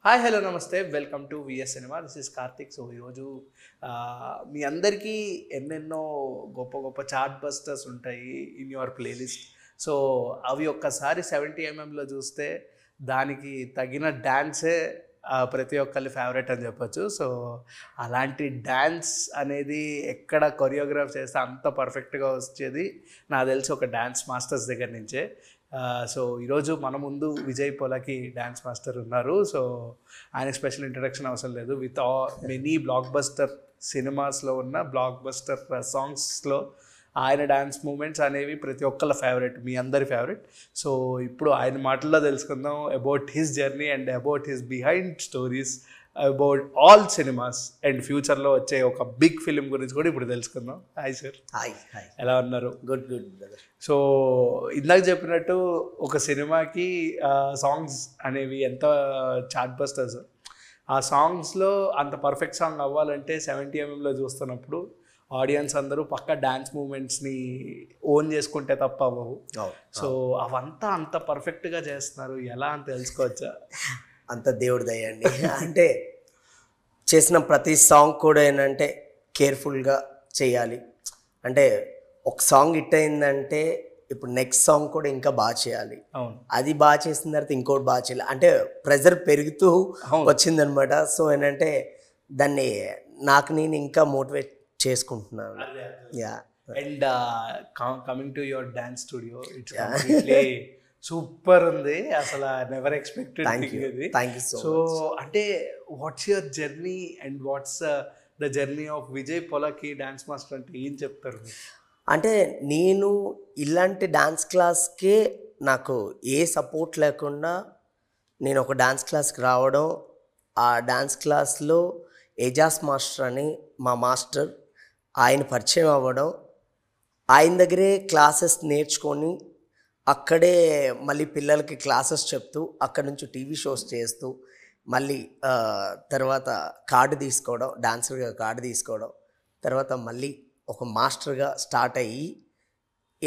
Hi hello నమస్తే welcome to VS cinema. This is Karthik. So ఈరోజు మీ అందరికీ ఎన్నెన్నో గొప్ప గొప్ప చార్ట్ బస్టర్స్ ఉంటాయి ఇన్ యువర్ ప్లేలిస్ట్. సో అవి ఒక్కసారి 70mm చూస్తే దానికి తగిన డ్యాన్సే ప్రతి ఒక్కరి ఫేవరెట్ అని చెప్పొచ్చు. సో అలాంటి డ్యాన్స్ అనేది ఎక్కడ కొరియోగ్రాఫ్ చేస్తే అంత పర్ఫెక్ట్గా వచ్చేది నాకు తెలిసి ఒక డ్యాన్స్ మాస్టర్స్ దగ్గర నుంచే. సో ఈరోజు మన ముందు విజయ్ పొలకి డ్యాన్స్ మాస్టర్ ఉన్నారు. సో ఆయన స్పెషల్ ఇంట్రడక్షన్ అవసరం లేదు. విత్ మెనీ బ్లాక్ బస్టర్ సినిమాస్లో ఉన్న బ్లాక్ బస్టర్ సాంగ్స్లో ఆయన డ్యాన్స్ మూమెంట్స్ అనేవి ప్రతి ఒక్కళ్ళ ఫేవరెట్, మీ అందరి ఫేవరెట్. సో ఇప్పుడు ఆయన మాటల్లో తెలుసుకుందాం about his journey and about his behind stories about all cinemas and ఫ్యూచర్లో వచ్చే ఒక బిగ్ ఫిలిం గురించి కూడా ఇప్పుడు తెలుసుకుందాం. Hi sir. హాయ్. ఎలా ఉన్నారు? Good brother. సో ఇందాక చెప్పినట్టు ఒక సినిమాకి సాంగ్స్ అనేవి ఎంత చార్ట్ బస్టర్స్, ఆ సాంగ్స్లో అంత పర్ఫెక్ట్ సాంగ్ అవ్వాలంటే 70mmలో చూస్తున్నప్పుడు ఆడియన్స్ అందరూ పక్క డ్యాన్స్ మూమెంట్స్ని ఓన్ చేసుకుంటే తప్ప అవ్వవు. సో అవంతా అంత పర్ఫెక్ట్గా చేస్తున్నారు, ఎలా అని తెలుసుకోవచ్చా? అంత దేవుడి దయ అండి. అంటే చేసిన ప్రతి సాంగ్ కూడా ఏంటంటే కేర్ఫుల్గా చేయాలి. అంటే ఒక సాంగ్ హిట్ అయిందంటే ఇప్పుడు నెక్స్ట్ సాంగ్ కూడా ఇంకా బాగా చేయాలి. అది బాగా చేసిన తర్వాత ఇంకోటి బాగా చేయాలి. అంటే ప్రెజర్ పెరుగుతూ వచ్చిందనమాట. సో ఏంటంటే దాన్ని నాకు నేను ఇంకా మోటివేట్ చేసుకుంటున్నాను. Yeah. And coming to your dance studio, it's completely super ఉంది. అసలు నెవర్ ఎక్స్పెక్టెడ్ ఇది. సో అంటే what's your journey and what's the journey of Vijay Polaki dance master అంటే ఏం చెప్తారు? అంటే నేను ఇలాంటి డాన్స్ క్లాస్కే నాకు ఏ సపోర్ట్ లేకుండా నేను ఒక డాన్స్ క్లాస్కి రావడం, ఆ డాన్స్ క్లాస్లో ఏజాస్ మాస్టర్ అని మా మాస్టర్, ఆయన పరిచయం అవ్వడం, ఆయన దగ్గరే క్లాసెస్ నేర్చుకొని అక్కడే మళ్ళీ పిల్లలకి క్లాసెస్ చెప్తూ అక్కడి నుంచి టీవీ షోస్ చేస్తూ మళ్ళీ తర్వాత కార్డు తీసుకోవడం, డాన్సర్గా కార్డు తీసుకోవడం, తర్వాత మళ్ళీ ఒక మాస్టర్గా స్టార్ట్ అయ్యి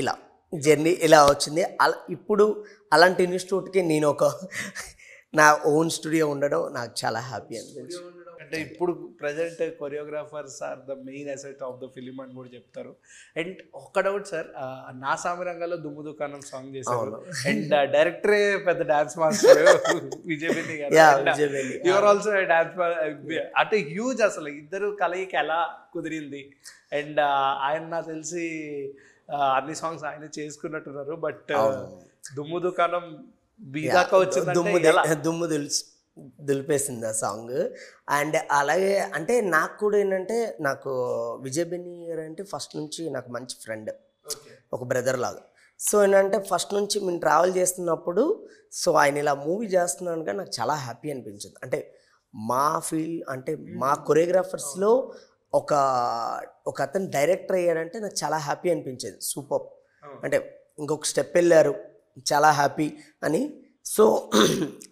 ఇలా జర్నీ ఇలా వచ్చింది. ఇప్పుడు అలాంటి ఇన్స్టిట్యూట్కి నేను ఒక నా ఓన్ స్టూడియో ఉండడం నాకు చాలా హ్యాపీ అనిపించింది. అంటే ఇప్పుడు present choreographers are the main asset of the film అని కూడా చెప్తారు. అండ్ ఒక్క డౌట్ సార్, నా సామిరంగంలో దుమ్ము దుకాణం సాంగ్ చేశారు అండ్ డైరెక్టరే పెద్ద డాన్స్ మాస్టర్ విజయ్ బెన్ని గారు. యువర్ ఆల్సో డాన్స్ అంటే హ్యూజ్. అసలు ఇద్దరు కలయిక ఎలా కుదిరింది? అండ్ ఆయన నాకు తెలిసి అన్ని సాంగ్స్ ఆయన చేసుకున్నట్టున్నారు. బట్ దుమ్ము దుకాణం బీదాకా వచ్చింది, దుమ్ము దులిపేసింది ఆ సాంగ్. అండ్ అలాగే అంటే నాకు కూడా ఏంటంటే నాకు విజయ్ బెన్ని గారు అంటే ఫస్ట్ నుంచి నాకు మంచి ఫ్రెండ్, ఒక బ్రదర్ లాగా. సో ఏంటంటే ఫస్ట్ నుంచి మేము ట్రావెల్ చేస్తున్నప్పుడు సో ఆయన ఇలా మూవీ చేస్తున్నానుగా నాకు చాలా హ్యాపీ అనిపించింది. అంటే మా ఫీల్డ్ అంటే మా కొరియోగ్రాఫర్స్లో ఒక అతను డైరెక్టర్ అయ్యాడంటే నాకు చాలా హ్యాపీ అనిపించేది. సూపర్. అంటే ఇంకొక స్టెప్ వెళ్ళారు, చాలా హ్యాపీ అని. సో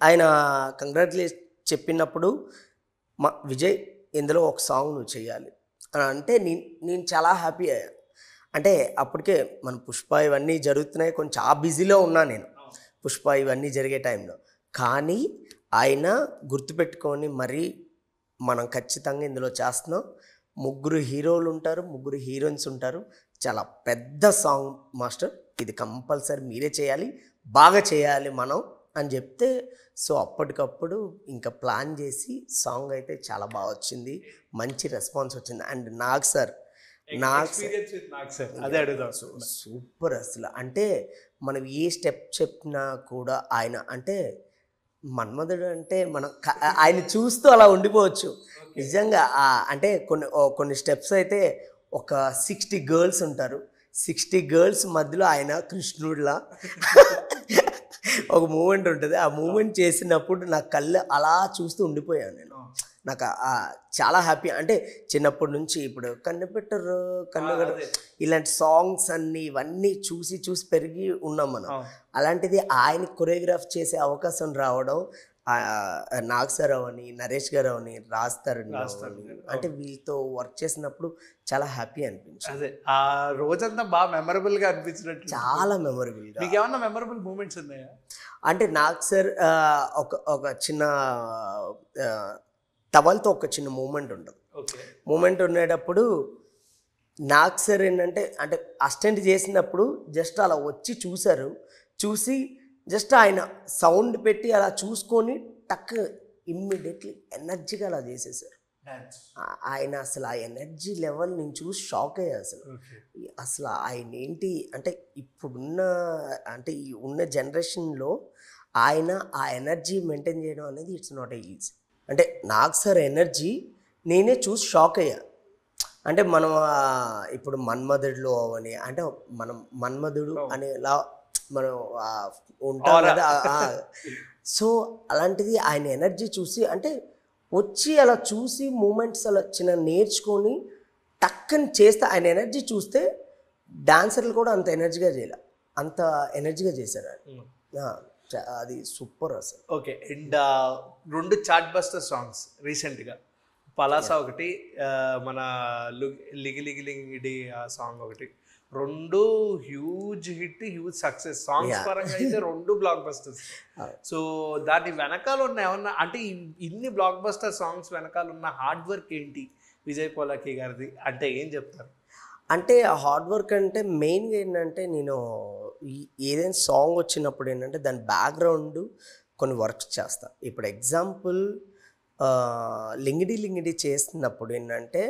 ఆయన కంగ్రాచులేట్ చెప్పినప్పుడు మా విజయ్ ఇందులో ఒక సాంగ్ నువ్వు చేయాలి అని అంటే నేను చాలా హ్యాపీ అయ్యాను. అంటే అప్పటికే మన పుష్ప ఇవన్నీ జరుగుతున్నాయి, కొంచెం ఆ బిజీలో ఉన్నా నేను పుష్ప ఇవన్నీ జరిగే టైంలో. కానీ ఆయన గుర్తుపెట్టుకొని మరీ మనం ఖచ్చితంగా ఇందులో చేస్తున్నాం. 3 హీరోలు ఉంటారు, 3 హీరోయిన్స్ ఉంటారు. చాలా పెద్ద సాంగ్ మాస్టర్, ఇది కంపల్సరీ మీరే చేయాలి, బాగా చేయాలి మనం అని చెప్తే సో అప్పటికప్పుడు ఇంకా ప్లాన్ చేసి సాంగ్ అయితే చాలా బాగా వచ్చింది, మంచి రెస్పాన్స్ వచ్చింది. అండ్ నాకు సార్ సూపర్ అసలు. అంటే మనం ఏ స్టెప్ చెప్పినా కూడా ఆయన అంటే మన్మధుడు అంటే మనం ఆయన చూస్తూ అలా ఉండిపోవచ్చు నిజంగా. అంటే కొన్ని స్టెప్స్ అయితే ఒక 60 గర్ల్స్ ఉంటారు, 60 గర్ల్స్ మధ్యలో ఆయన కృష్ణుడిలా ఒక మూమెంట్ ఉంటుంది. ఆ మూమెంట్ చేసినప్పుడు నా కళ్ళు అలా చూస్తూ ఉండిపోయాను నేను. నాకు చాలా హ్యాపీ. అంటే చిన్నప్పటి నుంచి ఇప్పుడు కన్నెపెట్టరు కన్నుగడ ఇలాంటి సాంగ్స్ అన్నీ ఇవన్నీ చూసి పెరిగి ఉన్నాం మనం. అలాంటిది ఆయన కొరియోగ్రాఫ్ చేసే అవకాశం రావడం, నాగ్ సార్ అవని, నరేష్ గారు అవని, రాస్తారు రాస్తారు. అంటే వీళ్ళతో వర్క్ చేసినప్పుడు చాలా హ్యాపీ అనిపించింది. అదే ఆ రోజంతా బాగా మెమరబుల్ గా అనిపించినట్టు. చాలా మెమరబుల్గా. మీకు ఏమన్నా మెమరబుల్ మూమెంట్స్ ఉన్నాయా? అంటే నాగ్ సార్ ఒక చిన్న టవల్తో ఒక చిన్న మూమెంట్ ఉంటుంది. ఓకే. మూమెంట్ ఉండేటప్పుడు నాగ్ సార్ ఏంటంటే అంటే అసిస్టెంట్ చేసినప్పుడు జస్ట్ అలా వచ్చి చూశారు. చూసి జస్ట్ ఆయన సౌండ్ పెట్టి అలా చూసుకొని టక్ ఇమ్మీడియట్లీ ఎనర్జీగా అలా చేసేసారు. ఆయన అసలు ఆ ఎనర్జీ లెవెల్ నేను చూసి షాక్ అయ్యా. అసలు ఆయన ఏంటి అంటే ఇప్పుడున్న అంటే ఈ ఉన్న జనరేషన్లో ఆయన ఆ ఎనర్జీ మెయింటైన్ చేయడం అనేది ఇట్స్ నాట్ ఈజీ. అంటే నాగ్ సార్ ఎనర్జీ నేనే చూసి షాక్ అయ్యా. అంటే మనం ఇప్పుడు మన్మధుడిలో అవని అంటే మనం మన్మధుడు అనేలా మనం ఉంటాం కదా. సో అలాంటిది ఆయన ఎనర్జీ చూసి అంటే వచ్చి అలా చూసి మూమెంట్స్ అలా చిన్న నేర్చుకొని టక్కని చేస్తే ఆయన ఎనర్జీ చూస్తే డాన్సర్లు కూడా అంత ఎనర్జీగా చేయాలి, అంత ఎనర్జీగా చేశారు ఆయన. అది సూపర్ అసలు. Okay. And 2 chart buster songs రీసెంట్గా, పలాసా ఒకటి, మన లిగి లిగి లింగిడి ఆ సాంగ్ ఒకటి, 2 huge hit, huge success. Songs పరంగా అయితే 2 బ్లాక్ బస్టర్స్. సో దాని వెనకాల ఉన్న ఏమన్నా అంటే ఇన్ని బ్లాక్ బస్టర్ సాంగ్స్ వెనకాల ఉన్న హార్డ్ వర్క్ ఏంటి విజయ్ పోలాకి గారిది అంటే ఏం చెప్తారు? అంటే హార్డ్ వర్క్ అంటే మెయిన్గా ఏంటంటే నేను ఏదైనా సాంగ్ వచ్చినప్పుడు ఏంటంటే దాని బ్యాక్గ్రౌండ్ కొన్ని వర్క్స్ చేస్తాను. ఇప్పుడు ఎగ్జాంపుల్ లింగిడి లింగిడి చేస్తున్నప్పుడు ఏంటంటే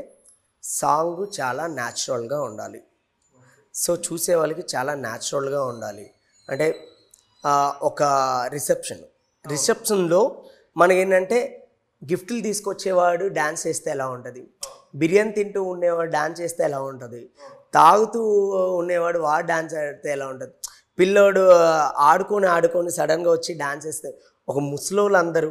సాంగ్ చాలా న్యాచురల్గా ఉండాలి. సో చూసే వాళ్ళకి చాలా న్యాచురల్గా ఉండాలి. అంటే ఒక రిసెప్షన్లో మనకేంటంటే గిఫ్ట్లు తీసుకొచ్చేవాడు డ్యాన్స్ చేస్తే ఎలా ఉంటుంది, బిర్యానీ తింటూ ఉండేవాడు డ్యాన్స్ చేస్తే ఎలా ఉంటుంది, తాగుతూ ఉండేవాడు వాడు డ్యాన్స్ ఆడితే ఎలా ఉంటుంది, పిల్లోడు ఆడుకొని సడన్గా వచ్చి డ్యాన్స్ చేస్తే, ఒక ముసలోళ్ళు అందరూ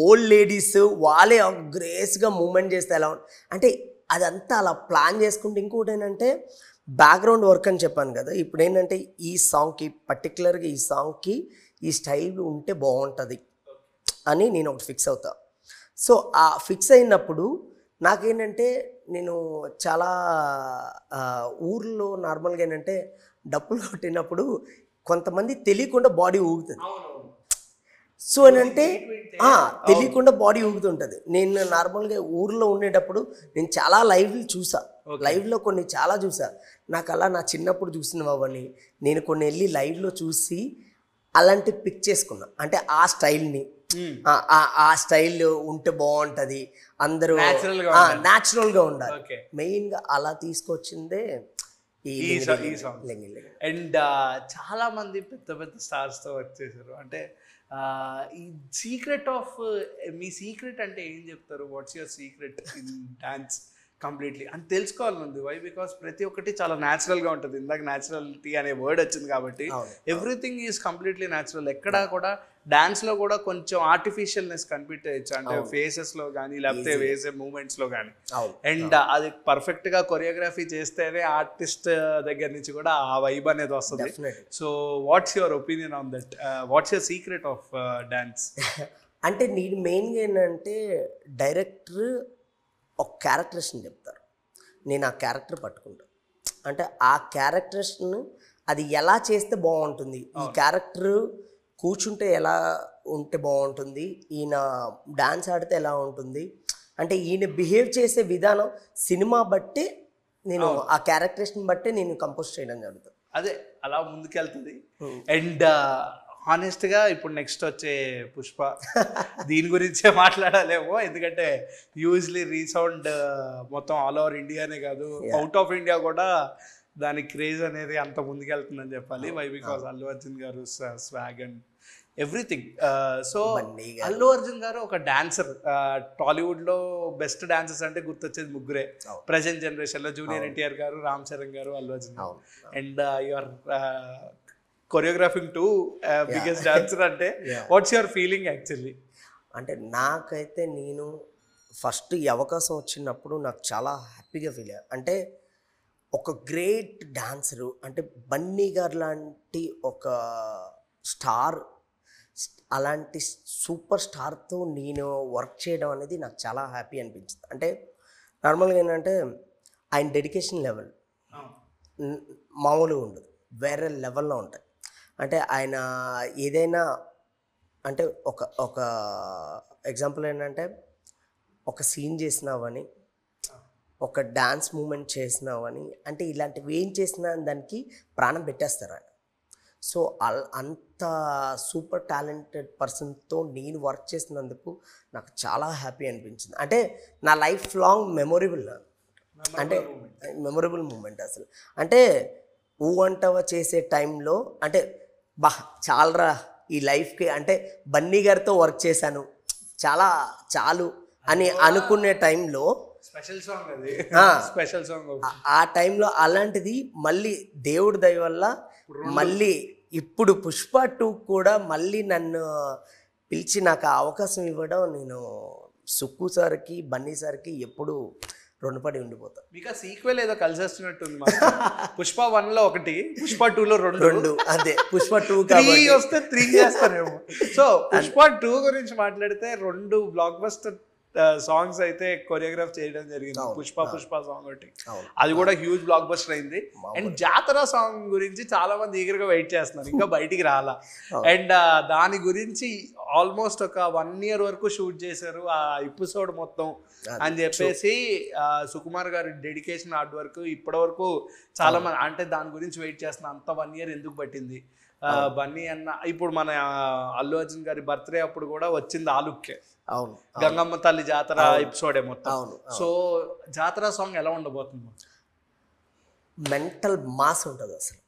ఓల్డ్ లేడీస్ వాళ్ళే గ్రేస్గా మూమెంట్ చేస్తే ఎలా ఉంటుంది అంటే అదంతా అలా ప్లాన్ చేసుకుంటే. ఇంకోటి ఏంటంటే బ్యాక్గ్రౌండ్ వర్క్ అని చెప్పాను కదా, ఇప్పుడు ఏంటంటే ఈ సాంగ్కి పర్టికులర్గా ఈ సాంగ్కి ఈ స్టైల్ ఉంటే బాగుంటుంది అని నేను ఒకటి ఫిక్స్ అవుతా. సో ఆ ఫిక్స్ అయినప్పుడు నాకేంటంటే నేను చాలా ఊర్లో నార్మల్గా ఏంటంటే డప్పులు కొట్టినప్పుడు కొంతమంది తెలియకుండా బాడీ ఊగుతుంది. సో ఏంటంటే తెలియకుండా బాడీ ఊగుతుంటుంది. నేను నార్మల్గా ఊర్లో ఉండేటప్పుడు నేను చాలా లైవ్లో కొన్ని చాలా చూసా. నాకు అలా నా చిన్నప్పుడు చూసిన అవన్నీ నేను కొన్ని వెళ్ళి లైవ్లో చూసి అలాంటి పిక్ చేసుకున్నా. అంటే ఆ స్టైల్ని ఆ స్టైల్ ఉంటే బాగుంటుంది, అందరూ న్యాచురల్గా ఉండాలి. మెయిన్గా అలా తీసుకొచ్చిందే ఈ సాంగ్. అండ్ చాలా మంది పెద్ద పెద్ద స్టార్స్తో వర్క్ చేశారు. అంటే ఈ సీక్రెట్ ఆఫ్ మీ సీక్రెట్ అంటే ఏం చెప్తారు? What's your secret in dance completely అని తెలుసుకోవాలనుంది. వై? బికాస్ ప్రతి ఒక్కటి చాలా న్యాచురల్గా ఉంటుంది. ఇందాక న్యాచురలిటీ అనే వర్డ్ వచ్చింది కాబట్టి ఎవ్రీథింగ్ ఈజ్ కంప్లీట్లీ న్యాచురల్. ఎక్కడా కూడా డాన్స్లో కూడా కొంచెం ఆర్టిఫిషియల్నెస్ కనిపించవచ్చు, అంటే ఫేసెస్లో కానీ లేకపోతే వేసే మూమెంట్స్లో కానీ. అండ్ అది పర్ఫెక్ట్గా కొరియోగ్రఫీ చేస్తేనే ఆర్టిస్ట్ దగ్గర నుంచి కూడా ఆ వైబ్ అనేది వస్తుంది. So what's your opinion on that? What's your secret of dance? అంటే నేను మెయిన్గా ఏంటంటే డైరెక్టర్ ఒక క్యారెక్టర్స్ని చెప్తారు, నేను ఆ క్యారెక్టర్ పట్టుకుంటాను. అంటే ఆ క్యారెక్టర్స్ను అది ఎలా చేస్తే బాగుంటుంది, ఈ క్యారెక్టర్ కూర్చుంటే ఎలా ఉంటే బాగుంటుంది, ఈయన డాన్స్ ఆడితే ఎలా ఉంటుంది, అంటే ఈయన బిహేవ్ చేసే విధానం సినిమా బట్టి నేను ఆ క్యారెక్టర్స్ని బట్టి నేను కంపోజ్ చేయడం జరుగుతుంది. అదే అలా ముందుకెళ్తుంది. అండ్ హానెస్ట్గా ఇప్పుడు నెక్స్ట్ వచ్చే పుష్ప దీని గురించే మాట్లాడాలేమో, ఎందుకంటే యూజ్లీ రీసౌండ్ మొత్తం ఆల్ ఓవర్ ఇండియానే కాదు అవుట్ ఆఫ్ ఇండియా కూడా దాని క్రేజ్ అనేది అంత ముందుకెళ్తుందని చెప్పాలి. వై? బికాస్ అల్లు అర్జున్ గారు swag and everything. So Allu Arjun గారు ఒక డాన్సర్. టాలీవుడ్లో బెస్ట్ డాన్సర్స్ అంటే గుర్తొచ్చేది ముగ్గురే ప్రజెంట్ జనరేషన్లో, జూనియర్ ఎన్టీఆర్ గారు, రామ్ చరణ్ గారు, అల్లు అర్జున్ గారు. And your choreographing to biggest dancer అంటే వాట్స్ యువర్ ఫీలింగ్ యాక్చువల్లీ? అంటే నాకైతే నేను ఫస్ట్ ఈ అవకాశం వచ్చినప్పుడు నాకు చాలా హ్యాపీగా ఫీల్ అయ్యా. అంటే ఒక గ్రేట్ డాన్సరు అంటే బన్నీ గారు లాంటి ఒక స్టార్ అలాంటి సూపర్ స్టార్తో నేను వర్క్ చేయడం అనేది నాకు చాలా హ్యాపీ అనిపించింది. అంటే నార్మల్గా ఏంటంటే ఆయన డెడికేషన్ లెవెల్ మామూలుగా ఉండదు, వేరే లెవెల్లో ఉంటాయి. అంటే ఆయన ఏదైనా అంటే ఒక ఒక ఎగ్జాంపుల్ ఏంటంటే ఒక సీన్ చేసినావని, ఒక డాన్స్ మూమెంట్ చేసినావని, అంటే ఇలాంటివి ఏం చేసినా దానికి ప్రాణం పెట్టేస్తారు ఆయన. సో అంత సూపర్ టాలెంటెడ్ పర్సన్తో నేను వర్క్ చేసినందుకు నాకు చాలా హ్యాపీ అనిపించింది. అంటే నా లైఫ్ లాంగ్ మెమొరబుల్, అంటే మెమొరబుల్ మూమెంట్ అసలు. అంటే ఊ అంటవా చేసే టైంలో అంటే చాలరా ఈ లైఫ్కి, అంటే బన్నీ గారితో వర్క్ చేశాను చాలు అని అనుకునే టైంలో స్పెషల్ సాంగ్ అది, స్పెషల్ సాంగ్. ఆ టైంలో అలాంటిది మళ్ళీ దేవుడి దయ వల్ల మళ్ళీ ఇప్పుడు పుష్ప 2 కూడా మళ్ళీ నన్ను పిలిచి నాకు ఆ అవకాశం ఇవ్వడం, నేను సుక్కు సార్కి బన్నీ సార్కి ఎప్పుడు రుణపడి ఉండిపోతాను. మీకు ఆ సీక్వెల్ ఏదో కలిసి వస్తున్నట్టుంది. పుష్ప 1లో ఒకటి, పుష్ప 2లో రెండు. అదే పుష్ప 2 వస్తే 3 చేస్తారేమో. సో పుష్ప 2 గురించి మాట్లాడితే 2 బ్లాక్ బస్టర్ సాంగ్స్ అయితే కొరియోగ్రాఫ్ చేయడం జరిగింది. పుష్ప సాంగ్ ఒకటి, అది కూడా హ్యూజ్ బ్లాక్ బస్టర్ అయింది. అండ్ జాతర సాంగ్ గురించి చాలా మంది ఈగర్ గా వెయిట్ చేస్తున్నారు, ఇంకా బయటికి రాలా. అండ్ దాని గురించి ఆల్మోస్ట్ ఒక 1 year వరకు షూట్ చేశారు ఆ ఎపిసోడ్ మొత్తం అని చెప్పేసి. సుకుమార్ గారి డెడికేషన్ హార్డ్ వర్క్ ఇప్పటి వరకు చాలా మంది అంటే దాని గురించి వెయిట్ చేస్తున్నారు. అంత 1 year ఎందుకు పట్టింది? బన్నీ అన్న ఇప్పుడు మన అల్లు అర్జున్ గారి బర్త్డే అప్పుడు కూడా వచ్చింది ఆ లుక్కే. అవును, గంగమ్మ తల్లి జాతర ఎపిసోడే మొత్తం. సో జాతర సాంగ్ ఎలా ఉండబోతుంది? మెంటల్ మాస్ ఉంటుంది, అసలు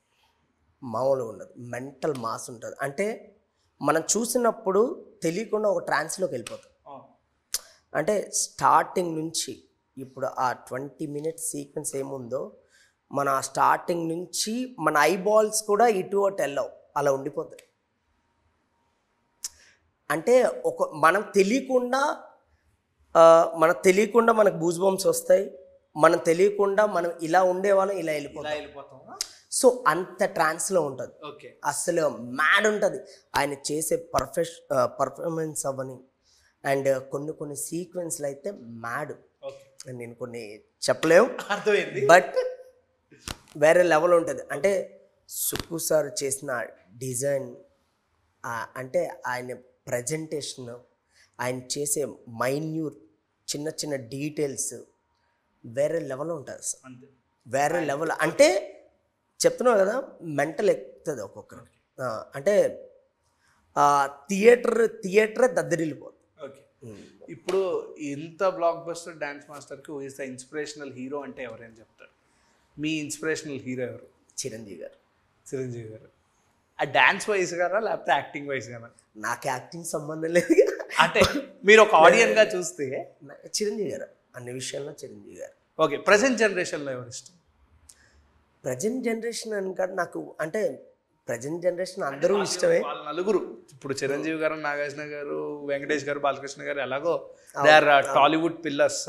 మామూలుగా ఉండదు. మెంటల్ మాస్ ఉంటుంది. అంటే మనం చూసినప్పుడు తెలియకుండా ఒక ట్రాన్స్లోకి వెళ్ళిపోతాం. అంటే స్టార్టింగ్ నుంచి ఇప్పుడు ఆ 20 minutes సీక్వెన్స్ ఏముందో, మన ఆ స్టార్టింగ్ నుంచి మన ఐబాల్స్ కూడా ఇటు అటు వెళ్ళవు, అలా ఉండిపోతాయి. అంటే మనకు తెలియకుండా మనకు బూజ్ బంప్స్ వస్తాయి, మనం తెలియకుండా మనం ఇలా ఉండేవాళ్ళం ఇలా వెళ్ళిపోతాం. సో అంత ట్రాన్స్లో ఉంటుంది, అసలు మ్యాడ్ ఉంటుంది ఆయన చేసే పర్ఫార్మెన్స్ అవ్వని. అండ్ కొన్ని సీక్వెన్స్లు అయితే మ్యాడ్, నేను కొన్ని చెప్పలేము, బట్ వేరే లెవెల్ ఉంటుంది. అంటే సుక్కు సార్ చేసిన డిజైన్, అంటే ఆయన ప్రజెంటేషన్, ఆయన చేసే మైన్యూట్ చిన్న డీటెయిల్స్ వేరే లెవెల్ ఉంటుంది సార్, వేరే లెవెల్. అంటే చెప్తున్నావు కదా, మెంటల్ ఎక్కుతుంది ఒక్కొక్కరు. అంటే థియేటర్ దద్దరిల్లిపోతుంది. ఇప్పుడు ఇంత బ్లాక్ బస్టర్ డాన్స్ మాస్టర్కి who is the inspirational hero అంటే ఎవరైనా చెప్తారు? మీ ఇన్స్పిరేషనల్ హీరో ఎవరు? చిరంజీవి గారు. ఆ డాన్స్ వైజ్ గానా లేకపోతే యాక్టింగ్ వైజ్ గానా? నాకు యాక్టింగ్ సంబంధం లేదు. అంటే మీరు ఒక ఆడియన్గా చూస్తే చిరంజీవి గారు, అన్ని విషయాల్లో చిరంజీవి గారు. ఓకే, ప్రజెంట్ జనరేషన్లో ఎవరు ఇష్టం? ప్రజెంట్ జనరేషన్ అని కాదు నాకు, అంటే ప్రజెంట్ జనరేషన్ అందరూ ఇష్టమే. వాళ్ళ నలుగురు ఇప్పుడు చిరంజీవి గారు, నాగార్జున గారు, వెంకటేష్ గారు, బాలకృష్ణ గారు ఎలాగో దే ఆర్ టాలీవుడ్ పిల్లర్స్.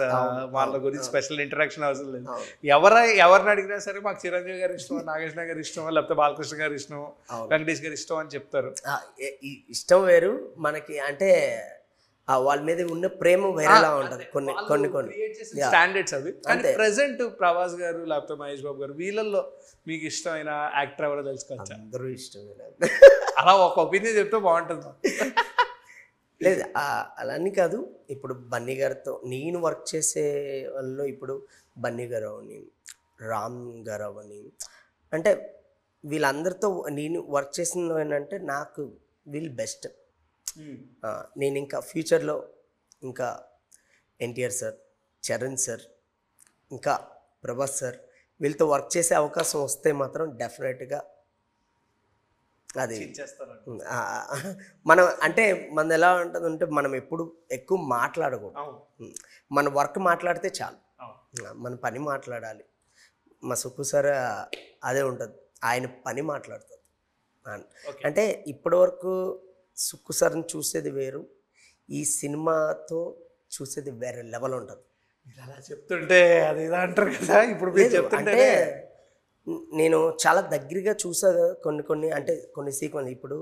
వాళ్ళ గురించి స్పెషల్ ఇంటరాక్షన్ అవసరం లేదు. ఎవరిని అడిగినా సరే మాకు చిరంజీవి గారు ఇష్టం, నాగార్జున గారు ఇష్టం, లేకపోతే బాలకృష్ణ గారు ఇష్టం, వెంకటేష్ గారు ఇష్టం అని చెప్తారు. ఇష్టం వేరు మనకి, అంటే వాళ్ళ మీద ఉన్న ప్రేమ వేరేలా ఉంటుంది. కొన్ని స్టాండర్డ్స్ అవి. కానీ ప్రెసెంట్ ప్రభాస్ గారు లేకపోతే మహేష్ బాబు గారు, వీళ్ళల్లో మీకు ఇష్టమైన యాక్టర్ ఎవరో తెలుసుకోవచ్చు? అందరూ ఇష్టమే. అలా ఒక ఒపీనియన్ చెప్తే బాగుంటుంది. లేదు అలాని కాదు, ఇప్పుడు బన్నీ గారితో నేను వర్క్ చేసే వాళ్ళు, ఇప్పుడు బన్నీ గారు అవని, రామ్ గారు అవని, అంటే వీళ్ళందరితో నేను వర్క్ చేసిన ఏంటంటే నాకు వీళ్ళు బెస్ట్. నేను ఇంకా ఫ్యూచర్లో ఇంకా ఎన్టీఆర్ సార్, చరణ్ సార్, ఇంకా ప్రభాస్ సార్, వీళ్ళతో వర్క్ చేసే అవకాశం వస్తే మాత్రం డెఫినెట్గా అది మనం, అంటే మనది ఎలా ఉంటుందంటే మనం ఎప్పుడు ఎక్కువ మాట్లాడకూడదు. మన వర్క్ మాట్లాడితే చాలు, మన పని మాట్లాడాలి. మా సుక్కు సార్ అదే ఉంటుంది, ఆయన పని మాట్లాడుతుంది. అంటే ఇప్పటివరకు సుక్కు సార్ని చూసేది వేరు, ఈ సినిమాతో చూసేది వేరే లెవెల్ ఉంటుంది. అలా చెప్తుంటే అది అంటారు కదా, ఇప్పుడు మీరు చెప్తుంటే నేను చాలా దగ్గరగా చూసా కొన్ని, అంటే కొన్ని సీక్వెన్స్. ఇప్పుడు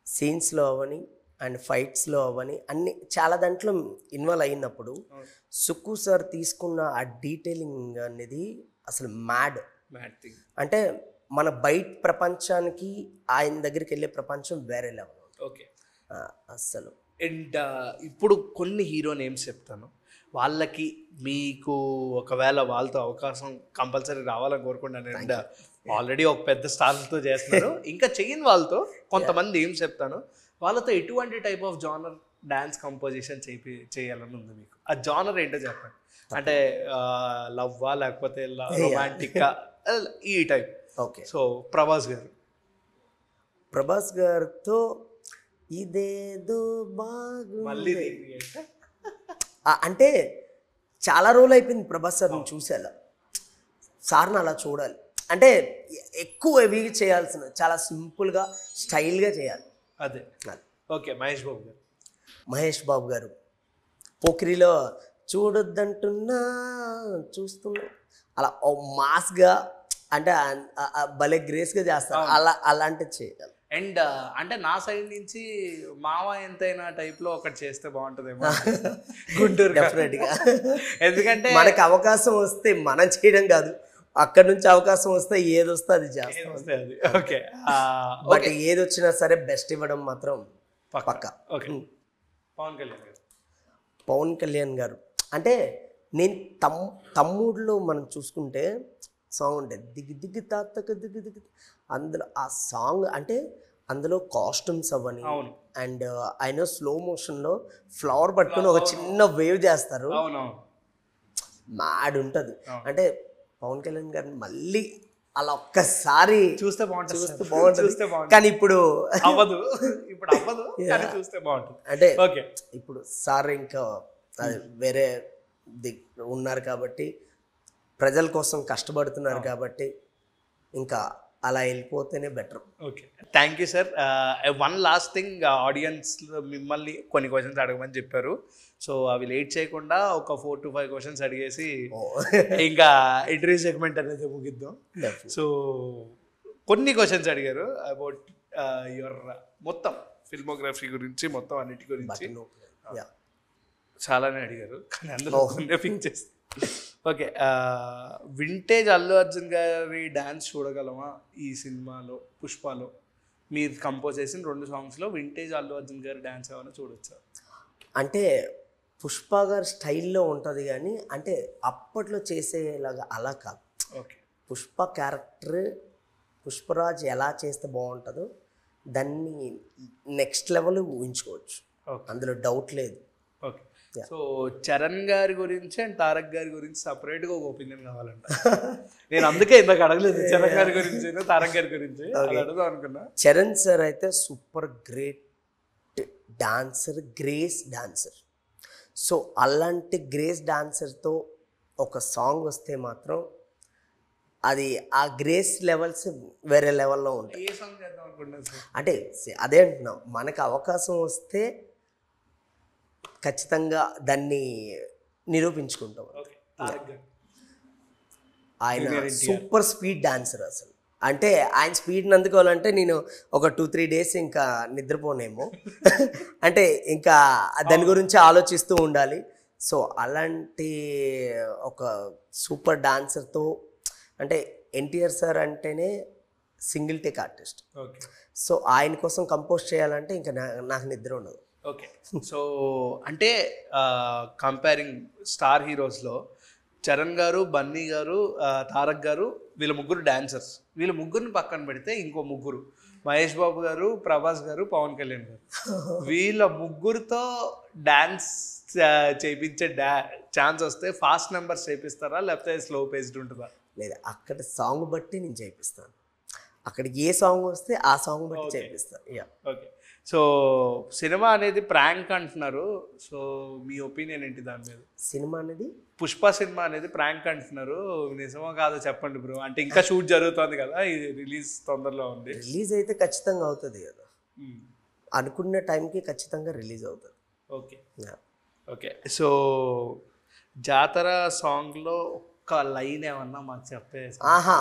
సీన్స్లో అవని అండ్ ఫైట్స్లో అవని అన్ని చాలా దాంట్లో ఇన్వాల్వ్ అయినప్పుడు సుక్కు సార్ తీసుకున్న ఆ డీటెయిలింగ్ అనేది అసలు మ్యాడ్. అంటే మన బయట ప్రపంచానికి ఆయన దగ్గరికి వెళ్ళే ప్రపంచం వేరే లెవెల్. ఓకే అస్సలు. అండ్ ఇప్పుడు కొన్ని హీరో నేమ్స్ చెప్తాను, వాళ్ళకి మీకు ఒకవేళ వాళ్ళతో అవకాశం కంపల్సరీ రావాలని కోరుకుంటాను. అండ్ ఆల్రెడీ ఒక పెద్ద స్టార్లతో చేస్తున్నారు, ఇంకా చెయ్యని వాళ్ళతో కొంతమంది ఏం చెప్తాను, వాళ్ళతో ఎటువంటి type of genre dance composition చేయాలని ఉంది మీకు? ఆ జానర్ ఏంటో చెప్పండి. అంటే లవ్వా లేకపోతే రొమాంటిక్కా ఈ టైప్. ఓకే. సో ప్రభాస్ గారితో ఇదేదో మళ్ళీ అంటే చాలా రోజులు అయిపోయింది ప్రభాస్ సార్ని చూసేలా. సార్ని అలా చూడాలి అంటే ఎక్కువ హెవీగా చేయాల్సిన, చాలా సింపుల్గా స్టైల్గా చేయాలి. అదే. ఓకే. మహేష్ బాబు గారు పోకిరిలో చూడొద్దంటున్నా చూస్తున్నా అలా మాస్గా అంటే భలే గ్రేస్గా చేస్తారు. అలాంటివి చేయాలి. అండ్ అంటే నా సైడ్ నుంచి మావా ఎంతైనా టైప్లో ఒకటి చేస్తే బాగుంటుందేమో గుంటూరు. డెఫినెట్గా. ఎందుకంటే మనకి అవకాశం వస్తే మనం చేయడం కాదు, అక్కడ నుంచి అవకాశం వస్తే ఏది వస్తే అది చేస్తాం. ఓకే. బట్ ఏది వచ్చినా సరే బెస్ట్ ఇవ్వడం మాత్రం పక్కా. ఓకే. పవన్ కళ్యాణ్ గారు అంటే నేను తమ్ముడిలో మనం చూసుకుంటే సాంగ్ ఉంటుంది దిగి దిగి తాతక దిగి దిగి, అందులో ఆ సాంగ్ అంటే అందులో కాస్ట్యూమ్స్ అవని అండ్ ఆయన స్లో మోషన్లో ఫ్లవర్ పట్టుకుని ఒక చిన్న వేవ్ చేస్తారు, మ్యాడ్ ఉంటుంది. అంటే పవన్ కళ్యాణ్ గారిని మళ్ళీ అలా ఒక్కసారి చూస్తే బాగుంటుంది. కానీ ఇప్పుడు అవ్వదు. చూస్తే బాగుంటుంది. అంటే ఇప్పుడు సార్ ఇంకా వేరే ఉన్నారు కాబట్టి, ప్రజల కోసం కష్టపడుతున్నారు కాబట్టి ఇంకా అలా వెళ్ళిపోతేనే better. Okay. Thank you sir. One last thing, audience మిమ్మల్ని కొన్ని క్వశ్చన్స్ అడగమని చెప్పారు. సో అవి లేట్ చేయకుండా ఒక 4 to 5 క్వశ్చన్స్ అడిగేసి ఇంకా ఇంటర్వ్యూ సెగ్మెంట్ అనేది ముగిద్దాం. సో కొన్ని క్వశ్చన్స్ అడిగారు అబౌట్ యువర్ మొత్తం ఫిల్మోగ్రఫీ గురించి, మొత్తం అన్నిటి గురించి చాలానే అడిగారు, కానీ అందులో కొన్ని ఫిక్స్ చేస్తాను. ఓకే. వింటేజ్ అల్లు అర్జున్ గారి డ్యాన్స్ చూడగలమా ఈ సినిమాలో? పుష్పలో మీరు కంపోజ్ చేసిన 2 సాంగ్స్లో వింటేజ్ అల్లు అర్జున్ గారి డ్యాన్స్ ఏమైనా చూడొచ్చా? అంటే పుష్ప గారి స్టైల్లో ఉంటుంది కానీ అంటే అప్పట్లో చేసేలాగా అలా కాదు. ఓకే. పుష్ప క్యారెక్టర్ పుష్పరాజ్ ఎలా చేస్తే బాగుంటుందో దాన్ని నెక్స్ట్ లెవెల్ ఊహించుకోవచ్చు, అందులో డౌట్ లేదు. ఓకే. సో చరణ్ గారి గురించి అండ్ తారక్ గారి గురించి సపరేట్గా ఒక ఒపీనియన్ కావాలంట. నేను అందుకే ఇందాక అడగలేదు చరణ్ గారి గురించి తారక్ గారి గురించి అడుగుదాం అనుకున్నా. చరణ్ సార్ అయితే super great dancer, grace dancer. So అలాంటి గ్రేస్ డాన్సర్తో ఒక సాంగ్ వస్తే మాత్రం అది ఆ గ్రేస్ లెవెల్స్ వేరే లెవెల్లో ఉంటాయి. ఏ సాంగ్ చేద్దాం అనుకుంటున్నాను సార్? అంటే అదే అంటున్నాం, మనకు అవకాశం వస్తే ఖచ్చితంగా దాన్ని నిరూపించుకుంటాం. ఆయన సూపర్ స్పీడ్ డాన్సర్ అసలు. అంటే ఆయన స్పీడ్ని అందుకోవాలంటే నేను ఒక 2-3 డేస్ ఇంకా నిద్రపోనేమో. అంటే ఇంకా దాని గురించి ఆలోచిస్తూ ఉండాలి. సో అలాంటి ఒక సూపర్ డాన్సర్తో అంటే ఎన్టీఆర్ సార్ అంటేనే సింగిల్ టేక్ ఆర్టిస్ట్. సో ఆయన కోసం కంపోజ్ చేయాలంటే ఇంకా నాకు నిద్ర ఉండదు. ఓకే. సో అంటే కంపేరింగ్ స్టార్ హీరోస్లో చరణ్ గారు, బన్నీ గారు, తారక్ గారు, వీళ్ళ ముగ్గురు డాన్సర్స్. వీళ్ళ ముగ్గురిని పక్కన పెడితే ఇంకో ముగ్గురు, మహేష్ బాబు గారు, ప్రభాస్ గారు, పవన్ కళ్యాణ్ గారు. వీళ్ళ ముగ్గురితో డాన్స్ చేయించే ఛాన్స్ వస్తే ఫాస్ట్ నెంబర్స్ చేపిస్తారా లేకపోతే స్లో పేస్డ్ ఉంటుందా? లేదా అక్కడ సాంగ్ బట్టి నేను చేపిస్తాను. అక్కడ ఏ సాంగ్ వస్తే ఆ సాంగ్ బట్టి చేపిస్తాను. ఓకే. సో సినిమా అనేది ప్రాంక్ అంటున్నారు, సో మీ ఒపీనియన్ ఏంటి దాని మీద? సినిమా అనేది పుష్ప సినిమా అనేది ప్రాంక్ అంటున్నారు, నిజమో కాదో చెప్పండి బ్రో. అంటే ఇంకా షూట్ జరుగుతుంది కదా, ఇది రిలీజ్ తొందరలో ఉంది. రిలీజ్ అయితే ఖచ్చితంగా అవుతుంది కదా, అనుకున్న టైంకి ఖచ్చితంగా రిలీజ్ అవుతుంది. ఓకే. ఓకే. సో జాతర సాంగ్లో ఒక్క లైన్ ఏమన్నా మాకు చెప్పేసి ఆహా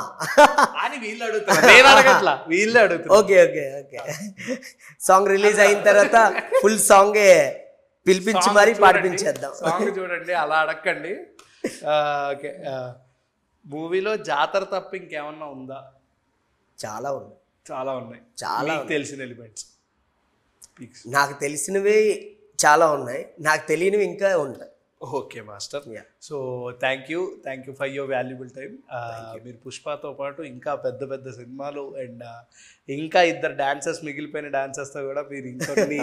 అని వీళ్ళు అడుగుతారు, నేను అడగట్లా, వీళ్ళే అడుగుతారు. Okay okay okay. Song release అయిన తర్వాత ఫుల్ సాంగే పిలిపించి మరీ పాడిపించేద్దాం. సాంగ్ చూడండి, అలా అడగండి. ఓకే, మూవీలో జాతర తప్ప ఇంకేమన్నా ఉందా? చాలా ఉన్నాయి, చాలా ఉన్నాయి. చాలా తెలిసిన ఎలిమెంట్స్ నాకు తెలిసినవి చాలా ఉన్నాయి, నాకు తెలియనివి ఇంకా ఉంటాయి. Okay master. So thank you for your valuable time. మీరు పుష్పతో పాటు ఇంకా పెద్ద పెద్ద సినిమాలు అండ్ ఇంకా ఇద్దరు డాన్సర్స్, మిగిలిపోయిన డాన్సర్స్తో కూడా మీరు ఇంకొన్ని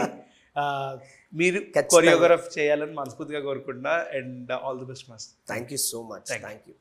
మీరు కొరియోగ్రాఫ్ చేయాలని మనస్ఫూర్తిగా కోరుకుంటున్నా. And all the best master. Thank you so much. Thank you.